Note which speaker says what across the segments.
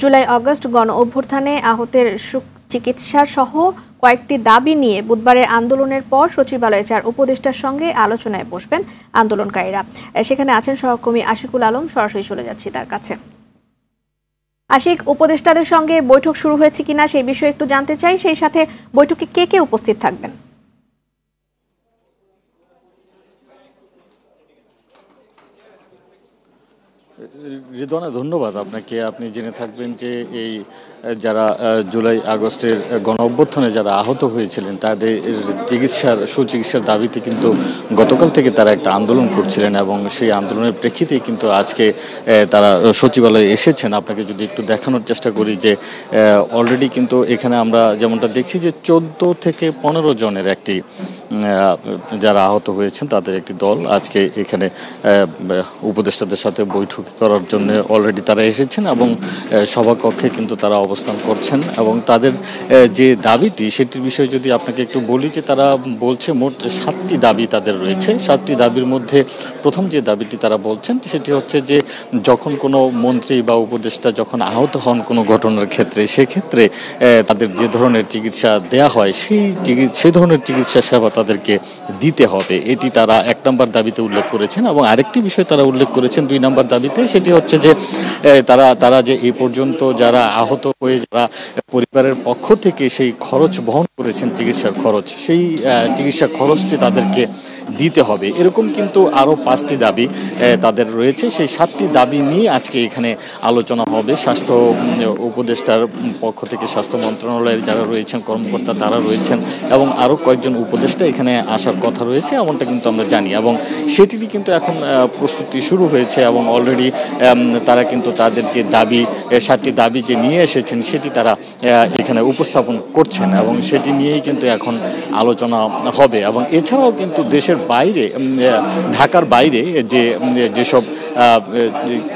Speaker 1: July August গণ অভ্যুত্থানে আহতের চিকিৎসা সহ কয়েকটি দাবি নিয়ে বুধবারের আন্দোলনের পর সচিবালয়ে 4 উপদেষ্টার সঙ্গে আলোচনায় বসবেন আন্দোলনকারীরা। সেখানে আছেন সহকর্মী আশিকুল আলম। সরাসরি চলে যাচ্ছি তার কাছে। আশিক, উপদেষ্টাদের সঙ্গে বৈঠক শুরু হয়েছে কিনা সেই বিষয়ে একটু জানতে চাই। সেই সাথে বৈঠকে কে কে উপস্থিত থাকবেন?
Speaker 2: রিদওয়ানা, ধন্যবাদ আপনাকে। আপনি জেনে থাকবেন যে এই যারা জুলাই আগস্টের গণ অভ্যুত্থানে যারা আহত হয়েছিলেন তাদের সুচিকিৎসার দাবিতে কিন্তু গতকাল থেকে তারা একটা আন্দোলন করছিলেন এবং সেই আন্দোলনের প্রেক্ষিতেই কিন্তু আজকে তারা সচিবালয়ে এসেছেন। আপনাকে যদি একটু দেখানোর চেষ্টা করি যে অলরেডি কিন্তু এখানে আমরা যেমনটা দেখছি যে 14 থেকে 15 জনের একটি যারা আহত হয়েছেন তাদের একটি দল আজকে এখানে উপদেষ্টাদের সাথে বৈঠক করার জন্য অলরেডি তারা এসেছেন এবং সভাকক্ষে কিন্তু তারা অবস্থান করছেন। এবং তাদের যে দাবিটি সেটির বিষয়ে যদি আপনাকে একটু বলি যে তারা বলছে মোট 7টি দাবি তাদের রয়েছে। 7টি দাবির মধ্যে প্রথম যে দাবিটি তারা বলছেন সেটি হচ্ছে যে যখন কোনো মন্ত্রী বা উপদেষ্টা যখন আহত হন কোনো ঘটনার ক্ষেত্রে, সেক্ষেত্রে তাদের যে ধরনের চিকিৎসা দেয়া হয় সেই ধরনের চিকিৎসা সেবা তাদেরকে দিতে হবে। এটি তারা 1 নম্বর দাবিতে উল্লেখ করেছেন। এবং আরেকটি বিষয় তারা উল্লেখ করেছেন 2 নম্বর দাবিতে, সেটি হচ্ছে যে তারা যে এই পর্যন্ত যারা আহত হয়ে যারা পরিবারের পক্ষ থেকে সেই খরচ বহন করেছেন, চিকিৎসার খরচ, সেই চিকিৎসা খরচটি তাদেরকে দিতে হবে। এরকম কিন্তু আরও 5টি দাবি তাদের রয়েছে। সেই 7টি দাবি নিয়ে আজকে এখানে আলোচনা হবে। স্বাস্থ্য উপদেষ্টার পক্ষ থেকে স্বাস্থ্য মন্ত্রণালয়ের যারা রয়েছেন কর্মকর্তা তারা রয়েছেন এবং আরও কয়েকজন উপদেষ্টা এখানে আসার কথা রয়েছে, এমনটা কিন্তু আমরা জানি। এবং সেটিরই কিন্তু এখন প্রস্তুতি শুরু হয়েছে এবং অলরেডি তারা কিন্তু তাদের যে দাবি 7টি দাবি যে নিয়ে এসেছেন সেটি তারা এখানে উপস্থাপন করছেন এবং সেটি নিয়েই কিন্তু এখন আলোচনা হবে। এবং এছাড়াও কিন্তু দেশের বাইরে, ঢাকার বাইরে যেসব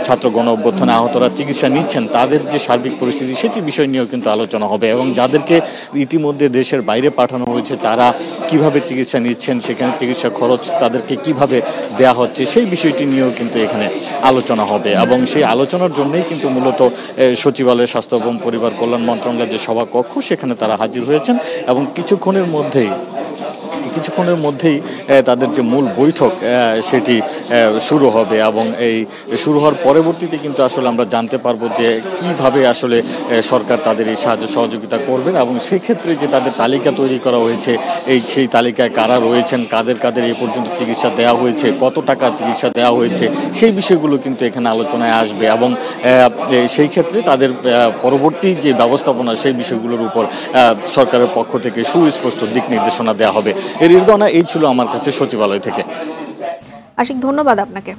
Speaker 2: ছাত্র গণ অভ্যুত্থানে আহতরা চিকিৎসা নিচ্ছেন তাদের যে সার্বিক পরিস্থিতি সেটি বিষয় নিয়েও কিন্তু আলোচনা হবে। এবং যাদেরকে ইতিমধ্যে দেশের বাইরে পাঠানো হয়েছে তারা কিভাবে চিকিৎসা নিচ্ছেন, সেখানে চিকিৎসা খরচ তাদেরকে কিভাবে দেয়া হচ্ছে সেই বিষয়টি নিয়েও কিন্তু এখানে আলোচনা হবে। এবং সেই আলোচনার জন্যই কিন্তু মূলত সচিবালয়ের স্বাস্থ্য এবং পরিবার কল্যাণ মন্ত্রণালয়ের যে সভাকক্ষ সেখানে তারা হাজির হয়েছেন এবং কিছুক্ষণের মধ্যেই তাদের যে মূল বৈঠক সেটি শুরু হবে। এবং এই শুরু হওয়ার পরবর্তীতে কিন্তু আসলে আমরা জানতে পারবো যে কিভাবে আসলে সরকার তাদের এই সাহায্য সহযোগিতা করবেন এবং সেক্ষেত্রে যে তাদের তালিকা তৈরি করা হয়েছে, সেই তালিকায় কারা রয়েছেন, কাদের এই পর্যন্ত চিকিৎসা দেওয়া হয়েছে, কত টাকা চিকিৎসা দেওয়া হয়েছে, সেই বিষয়গুলো কিন্তু এখানে আলোচনায় আসবে। এবং সেই ক্ষেত্রে তাদের পরবর্তী যে ব্যবস্থাপনা সেই বিষয়গুলোর উপর সরকারের পক্ষ থেকে সুস্পষ্ট দিক নির্দেশনা দেওয়া হবে। রিদওয়ানা, এই ছিল আমার কাছে সচিবালয় থেকে।
Speaker 1: আশিক, ধন্যবাদ আপনাকে।